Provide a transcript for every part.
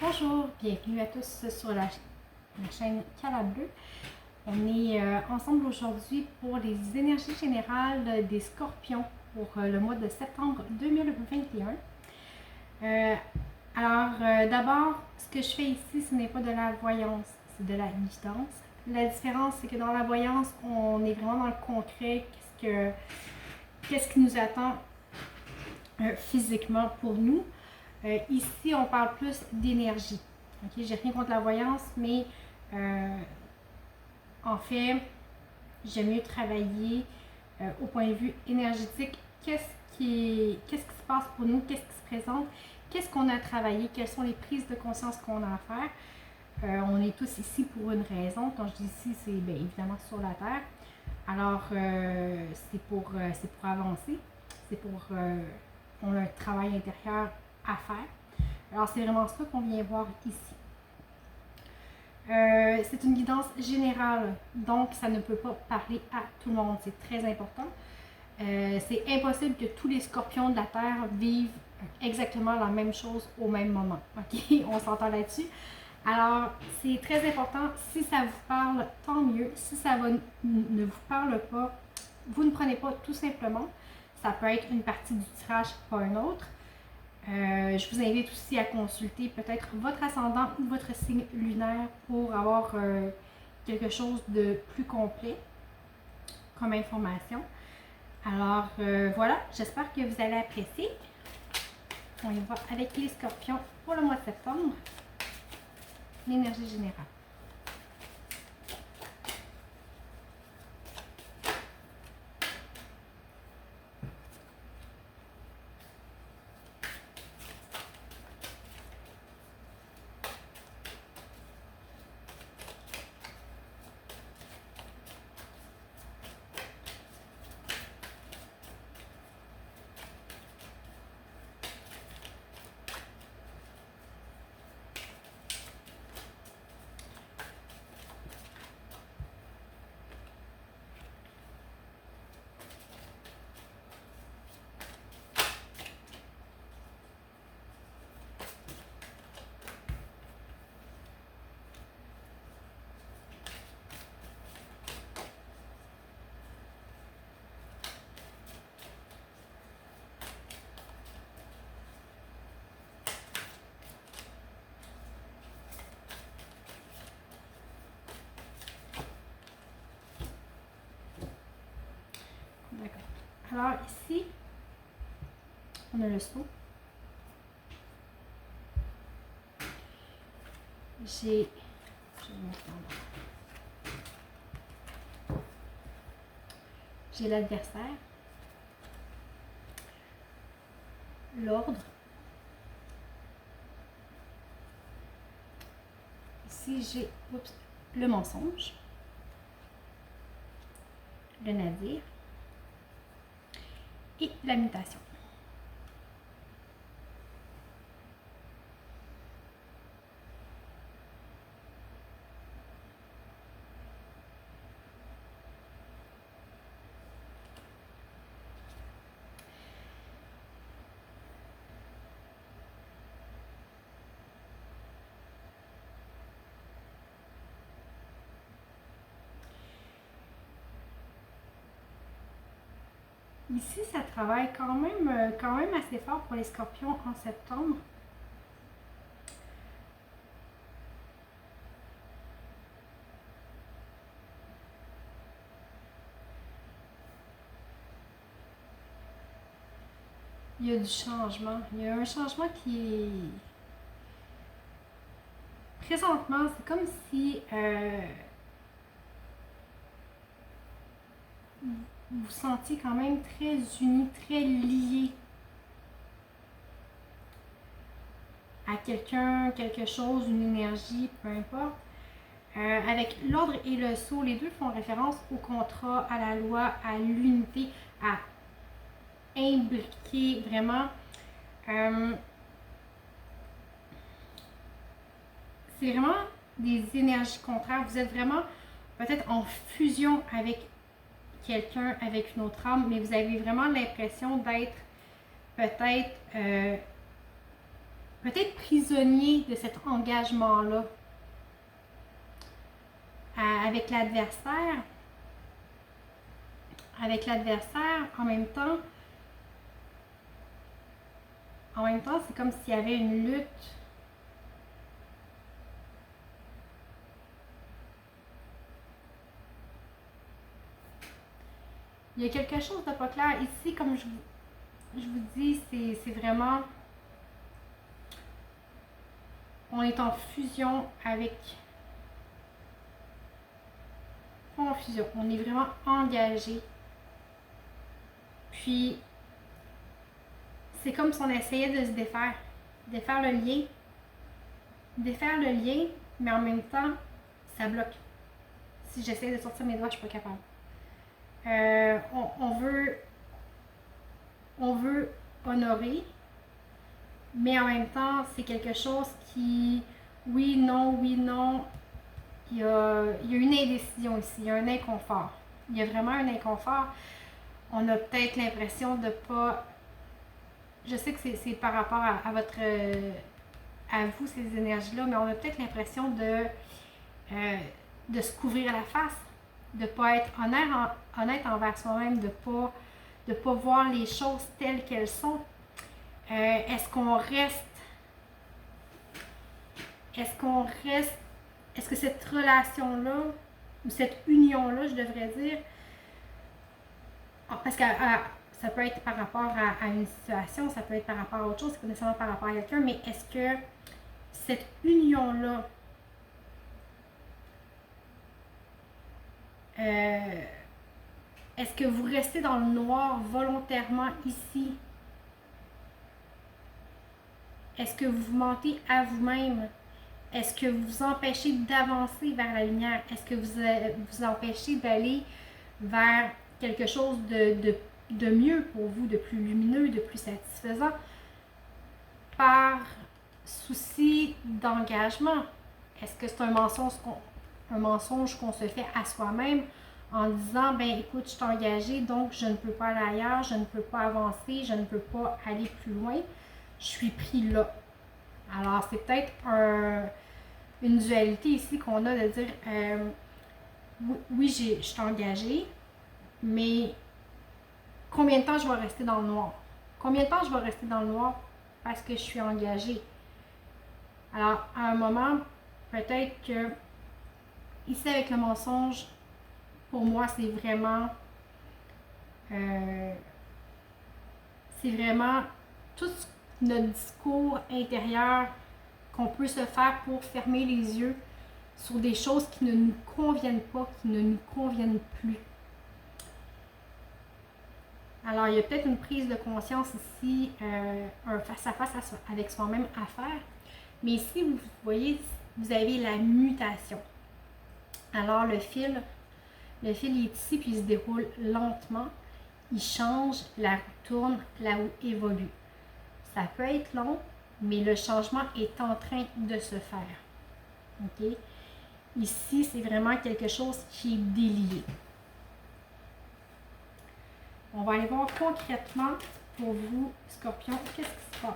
Bonjour, bienvenue à tous sur la chaîne Cala Bleu. On est ensemble aujourd'hui pour les énergies générales des scorpions pour le mois de septembre 2021. D'abord, ce que je fais ici, ce n'est pas de la voyance, c'est de la guidance. La différence, c'est que dans la voyance, on est vraiment dans le concret, qu'est-ce qui nous attend physiquement pour nous. Ici, on parle plus d'énergie. Okay? J'ai rien contre la voyance, mais en fait, j'aime mieux travailler au point de vue énergétique. Qu'est-ce qui se passe pour nous? Qu'est-ce qui se présente? Qu'est-ce qu'on a travaillé? Quelles sont les prises de conscience qu'on a à faire? On est tous ici pour une raison. Quand je dis ici, c'est bien évidemment sur la Terre. Alors, c'est pour avancer. C'est pour... on a un travail intérieur à faire. Alors, c'est vraiment ça qu'on vient voir ici. C'est une guidance générale, donc ça ne peut pas parler à tout le monde. C'est très important. C'est impossible que tous les scorpions de la Terre vivent exactement la même chose au même moment. OK? On s'entend là-dessus. Alors, c'est très important. Si ça vous parle, tant mieux. Si ça ne vous parle pas, vous ne prenez pas tout simplement. Ça peut être une partie du tirage, pas une autre. Je vous invite aussi à consulter peut-être votre ascendant ou votre signe lunaire pour avoir quelque chose de plus complet comme information. Alors voilà, j'espère que vous allez apprécier. On y va avec les scorpions pour le mois de septembre. L'énergie générale. D'accord. Alors ici, on a le saut. J'ai l'adversaire, l'ordre. Ici, j'ai le mensonge, le navire et la mutation. Ici, ça travaille quand même assez fort pour les scorpions en septembre. Il y a du changement. Il y a un changement qui est... Présentement, c'est comme si vous vous sentiez quand même très unis, très liés à quelqu'un, quelque chose, une énergie, peu importe. Avec l'ordre et le sceau, les deux font référence au contrat, à la loi, à l'unité, à imbriquer vraiment. C'est vraiment des énergies contraires. Vous êtes vraiment peut-être en fusion avec quelqu'un, avec une autre âme, mais vous avez vraiment l'impression d'être peut-être peut-être prisonnier de cet engagement-là avec l'adversaire. Avec l'adversaire, en même temps, c'est comme s'il y avait une lutte. Il y a quelque chose de pas clair. Ici, comme je vous dis, c'est vraiment... On est en fusion avec... Pas en fusion, on est vraiment engagé. Puis, c'est comme si on essayait de se défaire. Défaire le lien. Défaire le lien, mais en même temps, ça bloque. Si j'essaie de sortir mes doigts, je suis pas capable. On veut honorer, mais en même temps, c'est quelque chose qui, oui, non, il y a une indécision ici, il y a un inconfort. Il y a vraiment un inconfort. On a peut-être l'impression de pas... Je sais que c'est par rapport à votre... à vous, ces énergies-là, mais on a peut-être l'impression de se couvrir la face, de ne pas être honnête envers soi-même, de pas voir les choses telles qu'elles sont. Est-ce que cette relation-là, ou cette union-là, je devrais dire, parce que ça peut être par rapport à une situation, ça peut être par rapport à autre chose, c'est pas nécessairement par rapport à quelqu'un, mais est-ce que cette union-là est-ce que vous restez dans le noir volontairement ici? Est-ce que vous mentez à vous-même? Est-ce que vous vous empêchez d'avancer vers la lumière? Est-ce que vous empêchez d'aller vers quelque chose de mieux pour vous, de plus lumineux, de plus satisfaisant, par souci d'engagement? Est-ce que c'est un mensonge qu'on se fait à soi-même en disant, ben écoute, je suis engagée, donc je ne peux pas aller ailleurs, je ne peux pas avancer, je ne peux pas aller plus loin, je suis pris là. Alors, c'est peut-être une dualité ici qu'on a de dire, oui, je suis engagée, mais combien de temps je vais rester dans le noir? Combien de temps je vais rester dans le noir parce que je suis engagée? Alors, à un moment, peut-être que, ici avec le mensonge, pour moi, c'est vraiment tout notre discours intérieur qu'on peut se faire pour fermer les yeux sur des choses qui ne nous conviennent pas, qui ne nous conviennent plus. Alors, il y a peut-être une prise de conscience ici, un face-à-face avec soi-même à faire. Mais ici, vous voyez, vous avez la mutation. Alors, le fil il est ici, puis il se déroule lentement. Il change, la roue tourne, la roue évolue. Ça peut être long, mais le changement est en train de se faire. OK? Ici, c'est vraiment quelque chose qui est délié. On va aller voir concrètement pour vous, Scorpion, qu'est-ce qui se passe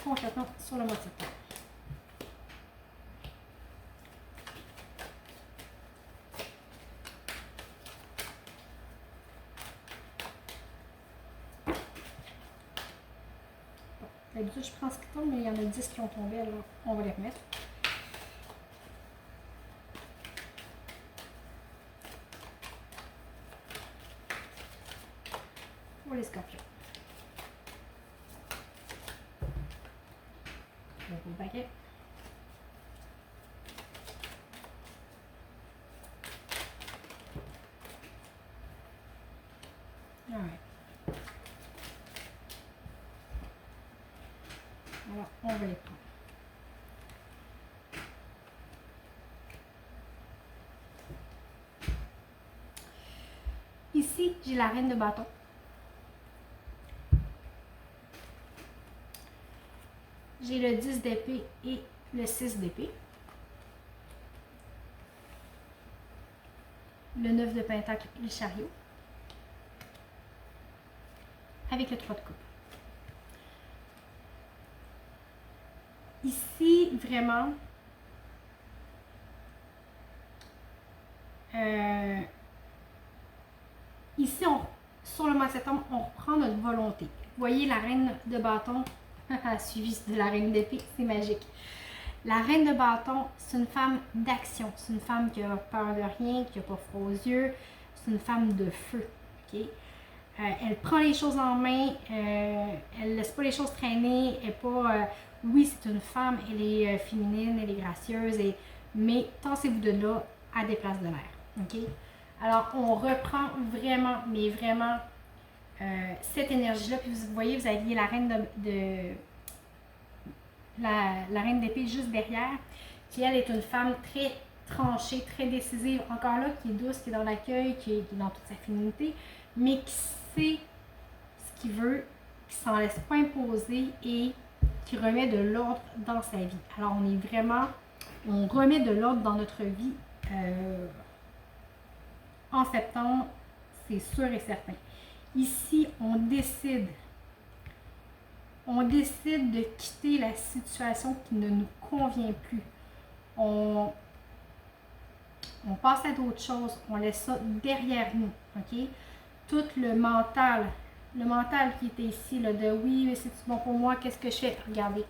concrètement sur le mois de septembre. D'habitude, je prends ce qui tombe, mais il y en a 10 qui ont tombé, alors on va les remettre. Pour les scorpions. Je vais vous le paquet. Alright. Alors, on va les prendre. Ici, j'ai la reine de bâton. J'ai le 10 d'épée et le 6 d'épée. Le 9 de pentacle et le chariot. Avec le 3 de coupe. Ici, vraiment, ici, sur le mois de septembre, on reprend notre volonté. Vous voyez, la reine de bâton a suivi de la reine d'épée, c'est magique. La reine de bâton, c'est une femme d'action. C'est une femme qui a peur de rien, qui n'a pas froid aux yeux. C'est une femme de feu. Okay? Elle prend les choses en main. Elle ne laisse pas les choses traîner. Elle est pas... oui, c'est une femme. Elle est féminine, elle est gracieuse. Mais tassez-vous de là, à des places de l'air. Okay? Alors, on reprend vraiment, mais vraiment, cette énergie-là. Puis vous voyez, vous aviez la reine la reine d'épée juste derrière, qui elle est une femme très tranchée, très décisive, encore là, qui est douce, qui est dans l'accueil, qui est dans toute sa féminité, mais qui sait ce qu'il veut, qui s'en laisse pas imposer et qui remet de l'ordre dans sa vie. Alors on remet de l'ordre dans notre vie en septembre, c'est sûr et certain. Ici, on décide de quitter la situation qui ne nous convient plus. On passe à d'autres choses, on laisse ça derrière nous, ok? Tout le mental qui était ici, là, de oui, mais c'est bon pour moi, qu'est-ce que je fais? Regardez.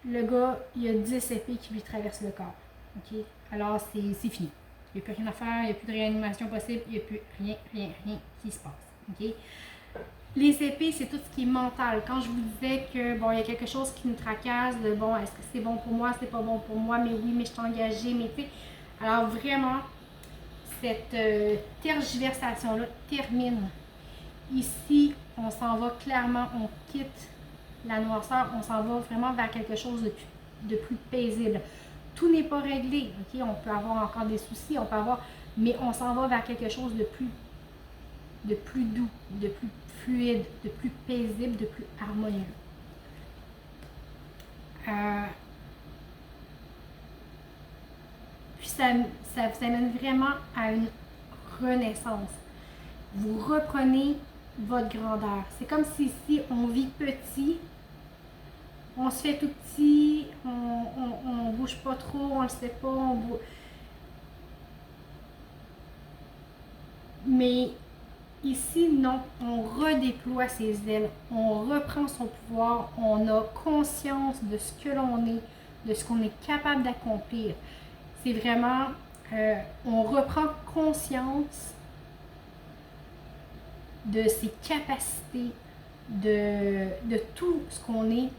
Le gars, il y a 10 épées qui lui traversent le corps, ok? Alors, c'est fini. Il n'y a plus rien à faire, il n'y a plus de réanimation possible, il n'y a plus rien qui se passe, ok? Les épées, c'est tout ce qui est mental. Quand je vous disais que, bon, il y a quelque chose qui nous tracasse, de bon, est-ce que c'est bon pour moi, c'est pas bon pour moi, mais oui, mais je suis engagée, mais tu sais. Alors vraiment, cette tergiversation-là termine. Ici, on s'en va clairement, on quitte la noirceur, on s'en va vraiment vers quelque chose de plus paisible. Tout n'est pas réglé, ok? On peut avoir encore des soucis, mais on s'en va vers quelque chose de plus doux, de plus fluide, de plus paisible, de plus harmonieux. Puis ça vous amène vraiment à une renaissance. Vous reprenez votre grandeur. C'est comme si ici, on vit petit, on se fait tout petit, on bouge pas trop, on le sait pas, mais ici, non, on redéploie ses ailes, on reprend son pouvoir, on a conscience de ce que l'on est, de ce qu'on est capable d'accomplir. C'est vraiment, on reprend conscience de ses capacités, de tout ce qu'on est,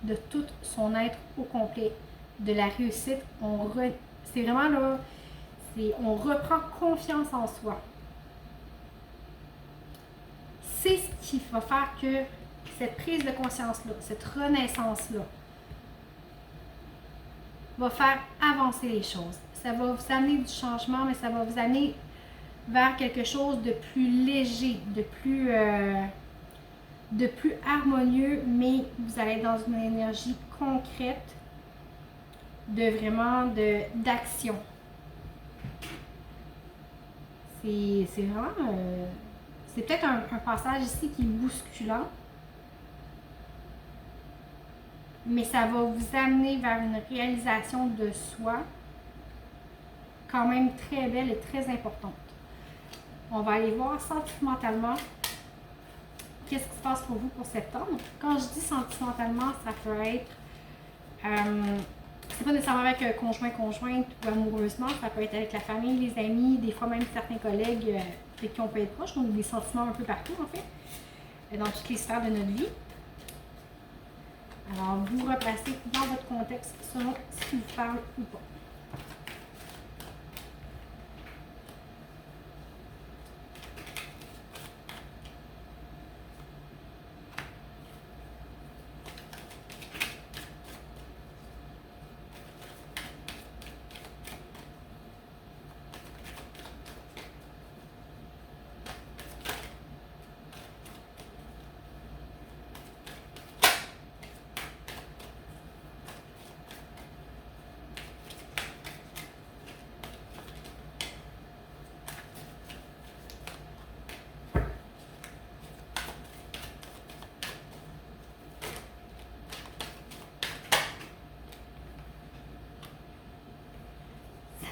de tout son être au complet, de la réussite. C'est vraiment là, on reprend confiance en soi. C'est ce qui va faire que cette prise de conscience-là, cette renaissance-là, va faire avancer les choses. Ça va vous amener du changement, mais ça va vous amener vers quelque chose de plus léger, de plus harmonieux, mais vous allez être dans une énergie concrète d'action. C'est vraiment... c'est peut-être un passage ici qui est bousculant, mais ça va vous amener vers une réalisation de soi quand même très belle et très importante. On va aller voir sentimentalement qu'est-ce qui se passe pour vous pour septembre. Quand je dis sentimentalement, ça peut être... c'est pas nécessairement avec un conjointe ou amoureusement, ça peut être avec la famille, les amis, des fois même certains collègues avec qui on peut être proche, donc des sentiments un peu partout en fait, dans toutes les sphères de notre vie. Alors, vous replacez dans votre contexte selon ce qui vous parle ou pas.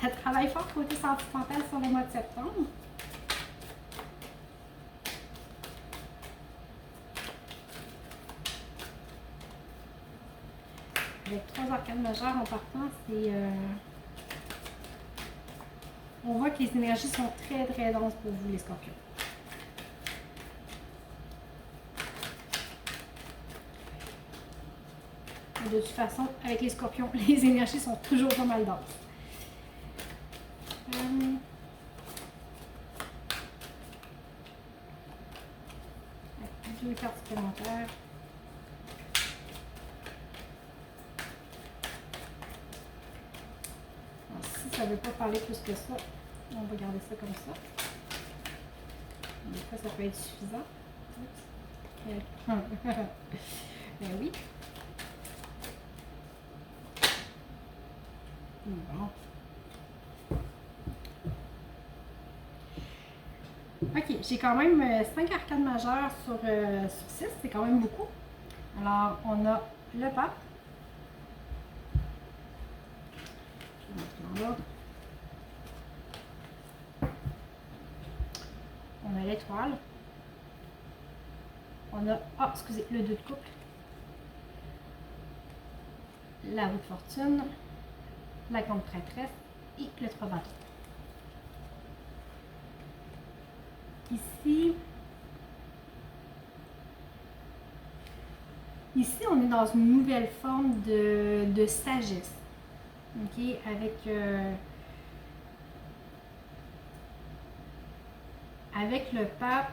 ça travaille fort côté sentimental sur le mois de septembre. Avec 3 arcanes majeures en partant, c'est... on voit que les énergies sont très très denses pour vous les scorpions. De toute façon, avec les scorpions, les énergies sont toujours pas mal denses. Deux cartes supplémentaires. Alors, si ça ne veut pas parler plus que ça, on va garder ça comme ça. Des fois, ça peut être suffisant. Ben oui. Bon. Ok, j'ai quand même 5 arcanes majeures sur 6, c'est quand même beaucoup. Alors, on a le pape. Je vais mettre dans l'ordre. On a l'étoile. On a, excusez, le 2 de couple. La roue de fortune. La grande prêtresse et le 3 bâtons. Ici, on est dans une nouvelle forme de sagesse. Ok, avec le pape,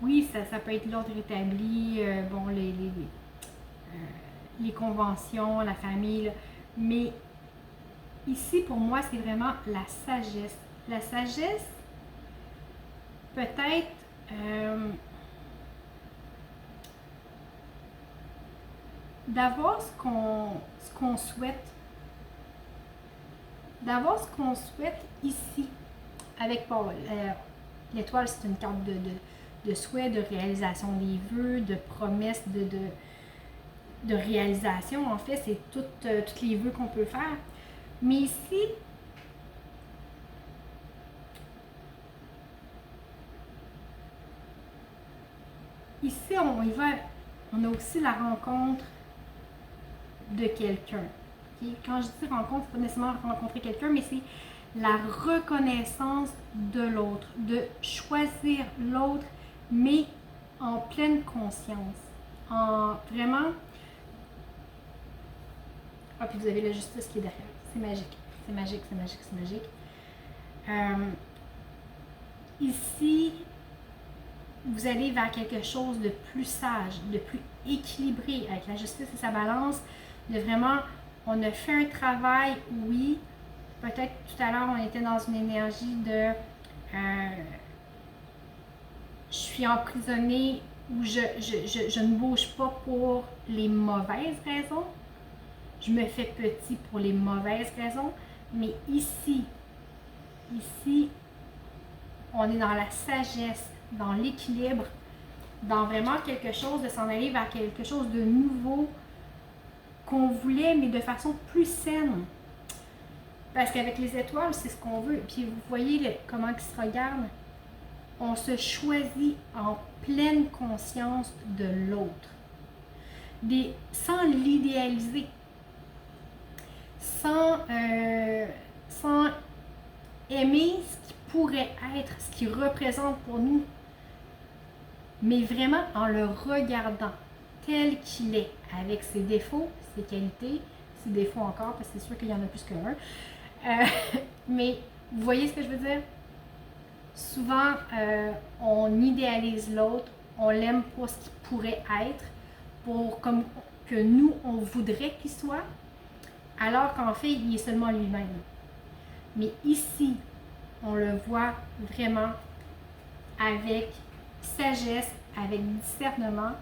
oui, ça peut être l'ordre établi, bon, les conventions, la famille, là, mais ici, pour moi, c'est vraiment la sagesse. La sagesse, peut-être, d'avoir ce qu'on souhaite. D'avoir ce qu'on souhaite ici, avec Paul. L'étoile, c'est une carte de souhait, de réalisation des vœux, de promesses, de réalisation. En fait, c'est tous les vœux qu'on peut faire. Mais ici, on a aussi la rencontre de quelqu'un. Okay? Quand je dis rencontre, c'est pas nécessairement rencontrer quelqu'un, mais c'est la reconnaissance de l'autre, de choisir l'autre, mais en pleine conscience. En vraiment... Ah, puis vous avez la justice qui est derrière. C'est magique. C'est magique, c'est magique, c'est magique. Ici, vous allez vers quelque chose de plus sage, de plus équilibré avec la justice et sa balance, de vraiment, on a fait un travail, oui, peut-être tout à l'heure on était dans une énergie de je suis emprisonnée ou je ne bouge pas pour les mauvaises raisons, je me fais petit pour les mauvaises raisons, mais ici, on est dans la sagesse, dans l'équilibre, dans vraiment quelque chose, de s'en aller vers quelque chose de nouveau qu'on voulait, mais de façon plus saine. Parce qu'avec les étoiles, c'est ce qu'on veut. Puis vous voyez comment ils se regardent. On se choisit en pleine conscience de l'autre. Sans l'idéaliser. Sans aimer ce qui pourrait être, ce qui représente pour nous. Mais vraiment en le regardant tel qu'il est, avec ses défauts, ses qualités, ses défauts encore, parce que c'est sûr qu'il y en a plus qu'un. Mais vous voyez ce que je veux dire? Souvent, on idéalise l'autre, on l'aime pour ce qu'il pourrait être, pour comme que nous, on voudrait qu'il soit, alors qu'en fait, il est seulement lui-même. Mais ici, on le voit vraiment avec sagesse, avec discernement,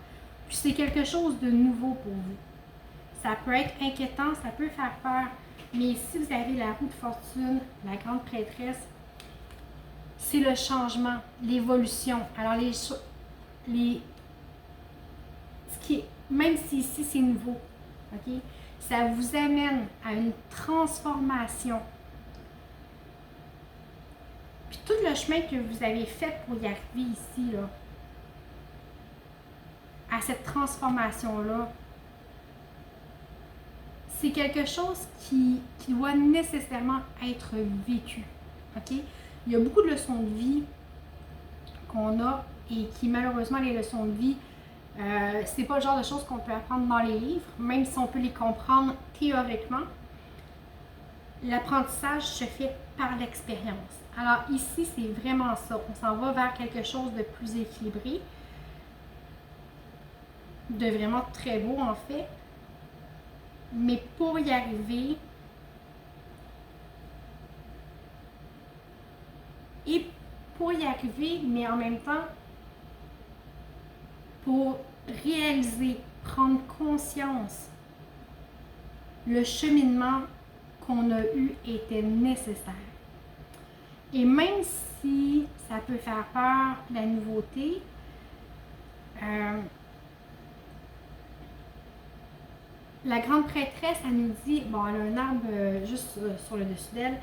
puis c'est quelque chose de nouveau pour vous. Ça peut être inquiétant, ça peut faire peur, mais si vous avez la roue de fortune, la grande prêtresse, c'est le changement, l'évolution. Alors, même si ici c'est nouveau, ok, ça vous amène à une transformation tout le chemin que vous avez fait pour y arriver ici, là, à cette transformation-là, c'est quelque chose qui doit nécessairement être vécu. OK? Il y a beaucoup de leçons de vie qu'on a et qui, malheureusement, les leçons de vie, c'est pas le genre de choses qu'on peut apprendre dans les livres, même si on peut les comprendre théoriquement. L'apprentissage se fait par l'expérience. Alors ici, c'est vraiment ça. On s'en va vers quelque chose de plus équilibré, de vraiment très beau en fait. Mais pour y arriver, mais en même temps, pour réaliser, prendre conscience, le cheminement qu'on a eu était nécessaire. Et même si ça peut faire peur, la nouveauté, la grande prêtresse, elle nous dit, bon, elle a un arbre juste sur le dessus d'elle,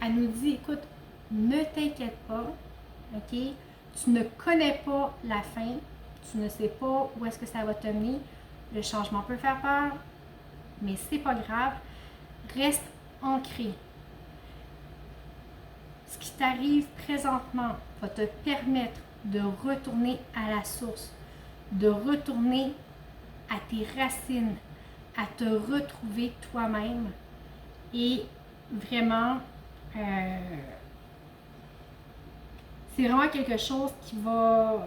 elle nous dit, écoute, ne t'inquiète pas, ok? Tu ne connais pas la fin, tu ne sais pas où est-ce que ça va te mener. Le changement peut faire peur, mais c'est pas grave. Reste ancré. Ce qui t'arrive présentement va te permettre de retourner à la source, de retourner à tes racines, à te retrouver toi-même et vraiment, c'est vraiment quelque chose qui va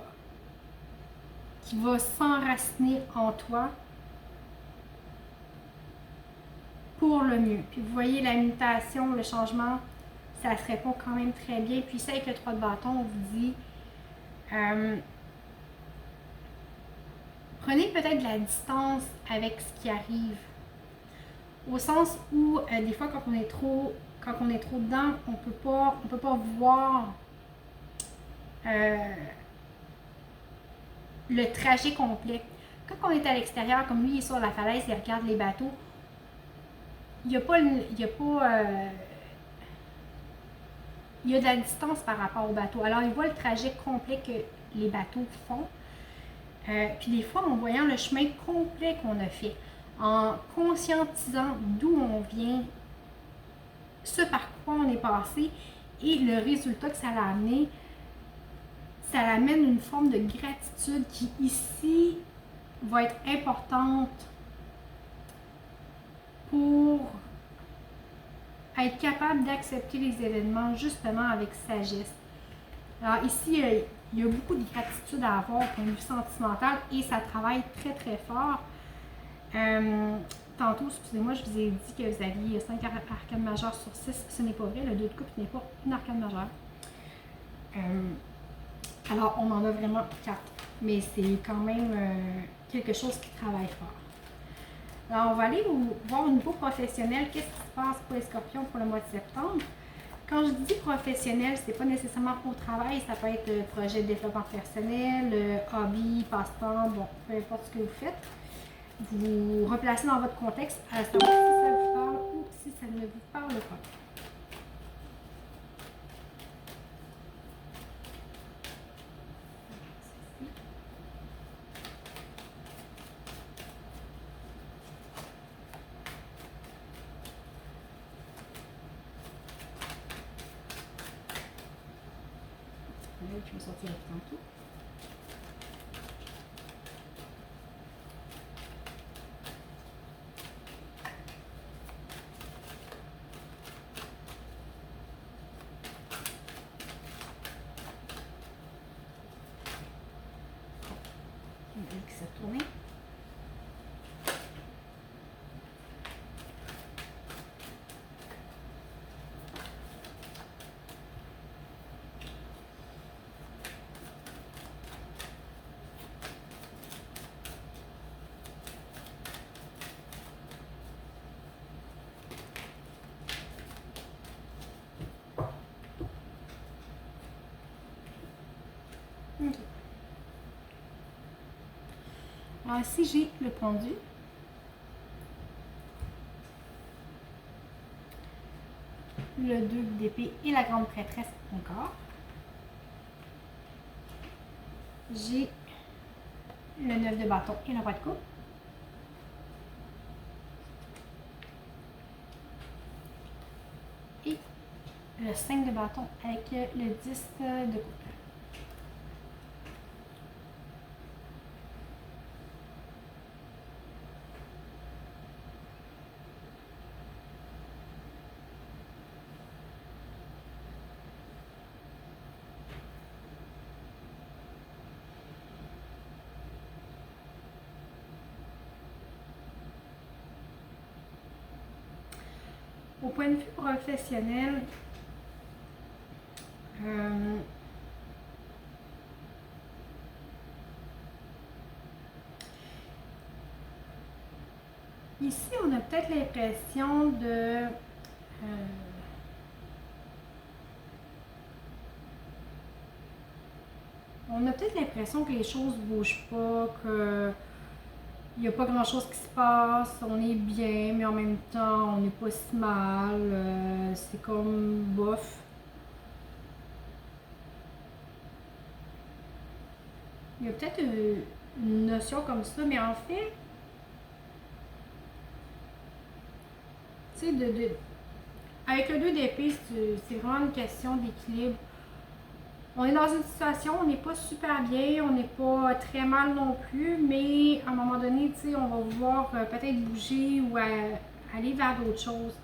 s'enraciner en toi pour le mieux. Puis vous voyez la mutation, le changement, ça se répond quand même très bien. Puis ça, avec le 3 de bâton, on vous dit prenez peut-être de la distance avec ce qui arrive. Au sens où des fois quand on est trop dedans, on peut pas voir le trajet complet. Quand on est à l'extérieur, comme lui il est sur la falaise, il regarde les bateaux, il y a de la distance par rapport au bateau. Alors il voit le trajet complet que les bateaux font. Puis des fois, en voyant le chemin complet qu'on a fait, en conscientisant d'où on vient, ce par quoi on est passé et le résultat que ça l'a amené, ça l'amène une forme de gratitude qui ici va être importante pour être capable d'accepter les événements justement avec sagesse. Alors ici, il y a beaucoup de gratitude à avoir au point de vue sentimental et ça travaille très très fort. Tantôt, excusez-moi, je vous ai dit que vous aviez 5 arcanes majeures sur 6. Ce n'est pas vrai, le 2 de coupe n'est pas une arcane majeure. Alors, on en a vraiment 4, mais c'est quand même quelque chose qui travaille fort. Alors, on va aller voir au niveau professionnel, qu'est-ce qui se passe pour les scorpions pour le mois de septembre. Quand je dis professionnel, c'est pas nécessairement au travail, ça peut être projet de développement personnel, hobby, passe-temps, bon, peu importe ce que vous faites. Vous replacez dans votre contexte à savoir si ça vous parle ou si ça ne vous parle pas. Je vais sortir tantôt. On va que ça tourne. Okay. Alors ici, j'ai le pendu. Le 2 d'épée et la grande prêtresse encore. j'ai le 9 de bâton et le roi de coupe. Et le 5 de bâton avec le 10 de coupe. Au point de vue professionnel, ici, on a peut-être l'impression de... on a peut-être l'impression que les choses ne bougent pas, que il n'y a pas grand chose qui se passe, on est bien, mais en même temps, on n'est pas si mal, c'est comme bof. Il y a peut-être une notion comme ça, mais en fait, tu sais, avec le 2 d'épée, c'est vraiment une question d'équilibre. On est dans une situation, on n'est pas super bien, on n'est pas très mal non plus, mais à un moment donné, tu sais, on va vouloir peut-être bouger ou aller vers d'autres choses.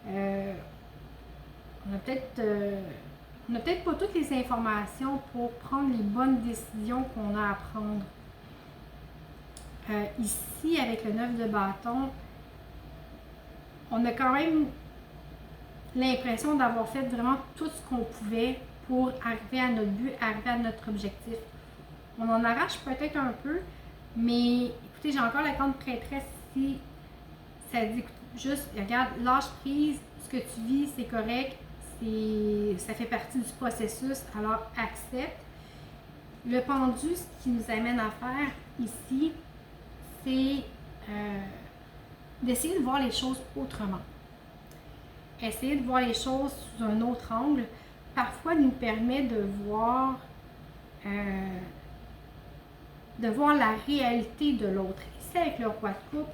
On a peut-être pas toutes les informations pour prendre les bonnes décisions qu'on a à prendre. Ici, avec le 9 de bâton, on a quand même l'impression d'avoir fait vraiment tout ce qu'on pouvait pour arriver à notre but, arriver à notre objectif. On en arrache peut-être un peu, mais écoutez, j'ai encore la grande prêtresse ici. Ça dit, juste, regarde, lâche prise, ce que tu vis, c'est correct, ça fait partie du processus, alors accepte. Le pendu, ce qui nous amène à faire ici, c'est d'essayer de voir les choses autrement. Essayer de voir les choses sous un autre angle, parfois nous permet de voir la réalité de l'autre. Ici, avec le roi de coupe,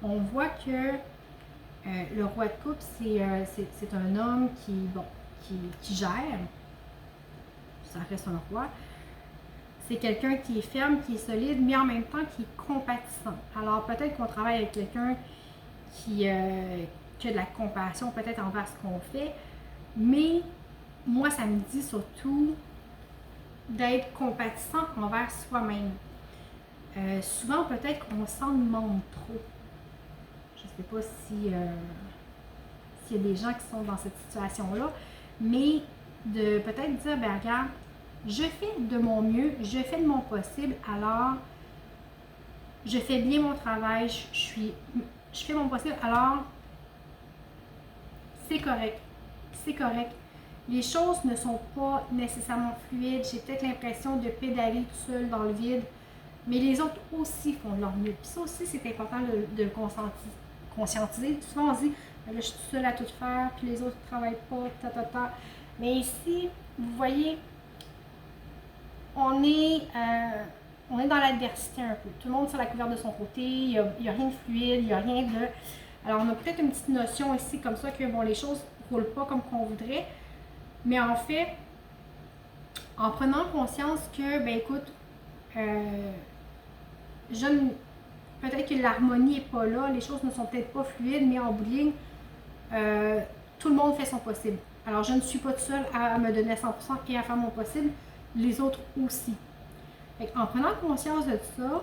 on voit que le roi de coupe, c'est un homme qui gère, ça reste un roi. C'est quelqu'un qui est ferme, qui est solide, mais en même temps qui est compatissant. Alors peut-être qu'on travaille avec quelqu'un qui a de la compassion peut-être envers ce qu'on fait, mais moi ça me dit surtout d'être compatissant envers soi-même. Souvent peut-être qu'on s'en demande trop. Je ne sais pas s'il y a des gens qui sont dans cette situation-là, mais de peut-être dire, ben regarde, je fais de mon mieux, je fais de mon possible, alors je fais bien mon travail, je fais mon possible, alors c'est correct, c'est correct. Les choses ne sont pas nécessairement fluides, j'ai peut-être l'impression de pédaler tout seul dans le vide, mais les autres aussi font de leur mieux. Puis ça aussi, c'est important de le conscientiser. Souvent on se dit, là je suis tout seul à tout faire, puis les autres ne travaillent pas, Mais ici, vous voyez, on est dans l'adversité un peu. Tout le monde sur la couverture de son côté, il n'y a rien de fluide, il n'y a rien de... Alors, on a peut-être une petite notion ici comme ça que bon, les choses ne roulent pas comme qu'on voudrait. Mais en fait, en prenant conscience que, ben écoute, peut-être que l'harmonie n'est pas là, les choses ne sont peut-être pas fluides, mais en bout de ligne, tout le monde fait son possible. Alors, je ne suis pas toute seule à me donner à 100% et à faire mon possible, les autres aussi. En prenant conscience de ça,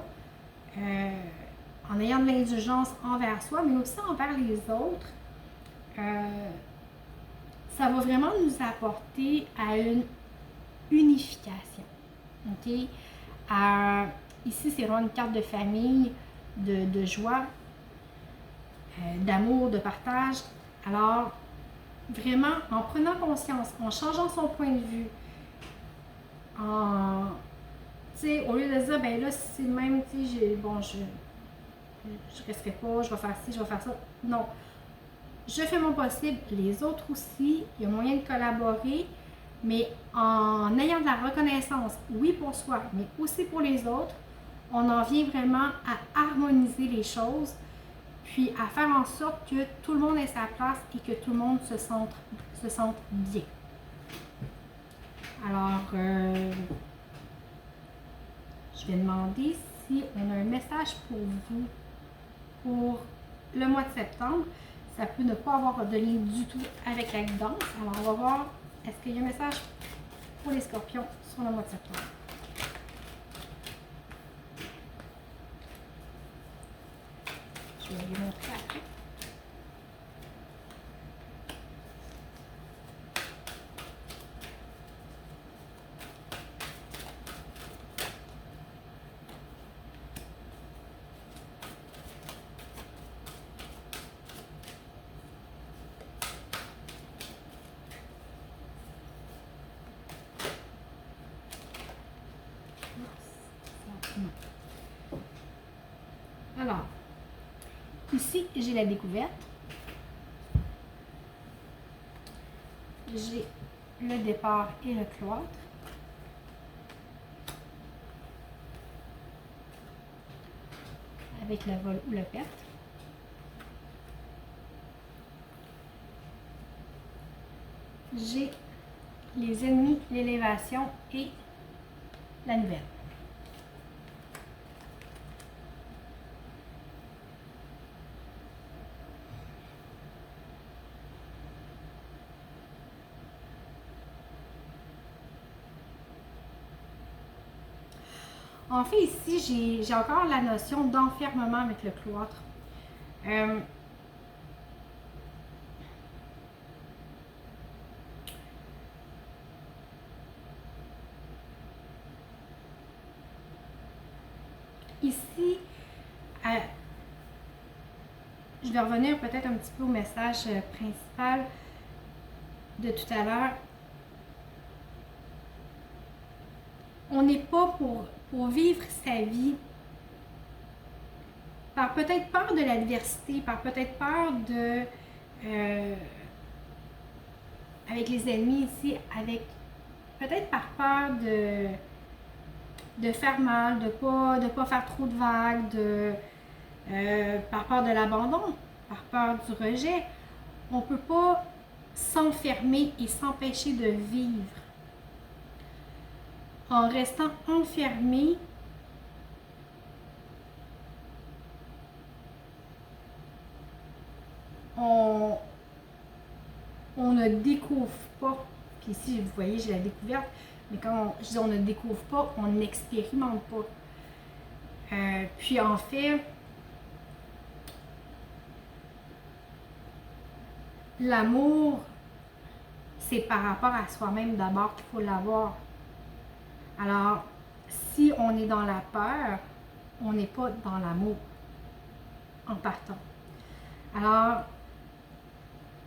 en ayant de l'indulgence envers soi, mais aussi envers les autres, ça va vraiment nous apporter à une unification. Okay? Ici, c'est vraiment une carte de famille, de joie, d'amour, de partage. Alors, vraiment, en prenant conscience, en changeant son point de vue, au lieu de se dire, ben là, si c'est le même, je resterai pas, je vais faire ci, je vais faire ça. Non. je fais mon possible, les autres aussi, il y a moyen de collaborer, mais en ayant de la reconnaissance, oui pour soi, mais aussi pour les autres, on en vient vraiment à harmoniser les choses, puis à faire en sorte que tout le monde ait sa place et que tout le monde se sente bien. Alors, je vais demander si on a un message pour vous pour le mois de septembre. Ça peut ne pas avoir de lien du tout avec la guidance. Alors, on va voir, est-ce qu'il y a un message pour les scorpions sur le mois de septembre. Je vais vous montrer après. Alors, ici, j'ai la découverte. J'ai le départ et le cloître. Avec le vol ou la perte. J'ai les ennemis, l'élévation et la nouvelle. En fait, ici, j'ai encore la notion d'enfermement avec le cloître. Ici, je vais revenir peut-être un petit peu au message principal de tout à l'heure. On n'est pas pour vivre sa vie par peut-être peur de l'adversité, par peut-être peur de... avec les ennemis ici, avec peut-être par peur de faire mal, de pas faire trop de vagues, par peur de l'abandon, par peur du rejet. On ne peut pas s'enfermer et s'empêcher de vivre. En restant enfermé, on ne découvre pas. Puis ici, vous voyez, j'ai la découverte, mais quand je dis on ne découvre pas, on n'expérimente pas. Puis en fait, l'amour, c'est par rapport à soi-même d'abord qu'il faut l'avoir. Alors, si on est dans la peur, on n'est pas dans l'amour en partant. Alors,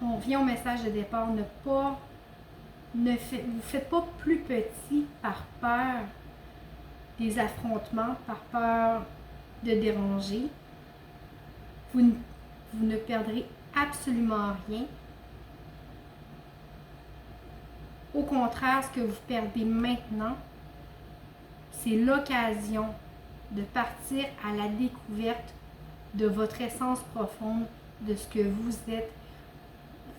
on vient au message de départ, vous faites pas plus petit par peur des affrontements, par peur de déranger. Vous ne perdrez absolument rien. Au contraire, ce que vous perdez maintenant, c'est l'occasion de partir à la découverte de votre essence profonde, de ce que vous êtes.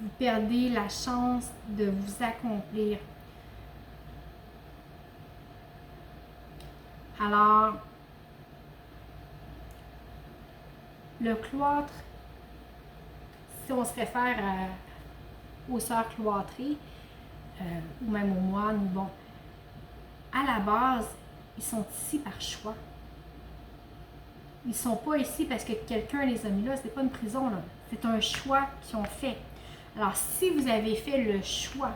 Vous perdez la chance de vous accomplir. Alors, le cloître, si on se réfère aux sœurs cloîtrées, ou même aux moines, bon, à la base, ils sont ici par choix. Ils ne sont pas ici parce que quelqu'un les a mis là, c'est pas une prison, là. C'est un choix qu'ils ont fait. Alors, si vous avez fait le choix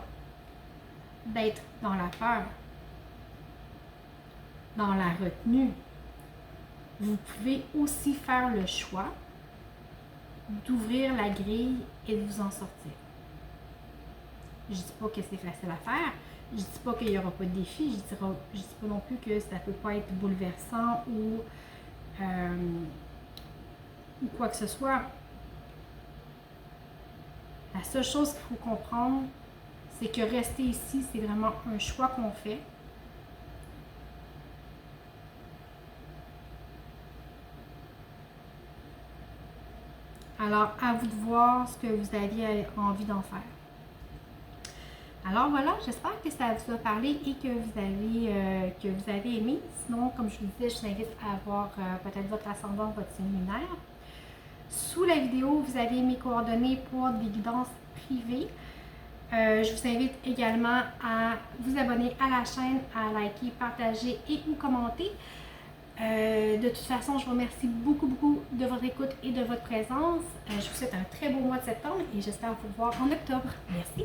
d'être dans la peur, dans la retenue, vous pouvez aussi faire le choix d'ouvrir la grille et de vous en sortir. Je ne dis pas que c'est facile à faire, je ne dis pas qu'il n'y aura pas de défi, je ne dis pas non plus que ça ne peut pas être bouleversant ou quoi que ce soit. La seule chose qu'il faut comprendre, c'est que rester ici, c'est vraiment un choix qu'on fait. Alors, à vous de voir ce que vous aviez envie d'en faire. Alors voilà, j'espère que ça vous a parlé et que vous avez aimé. Sinon, comme je vous disais, je vous invite à voir peut-être votre ascendant, votre signe lunaire. Sous la vidéo, vous avez mes coordonnées pour des guidances privées. Je vous invite également à vous abonner à la chaîne, à liker, partager et ou commenter. De toute façon, je vous remercie beaucoup de votre écoute et de votre présence. Je vous souhaite un très beau mois de septembre et j'espère vous voir en octobre. Merci!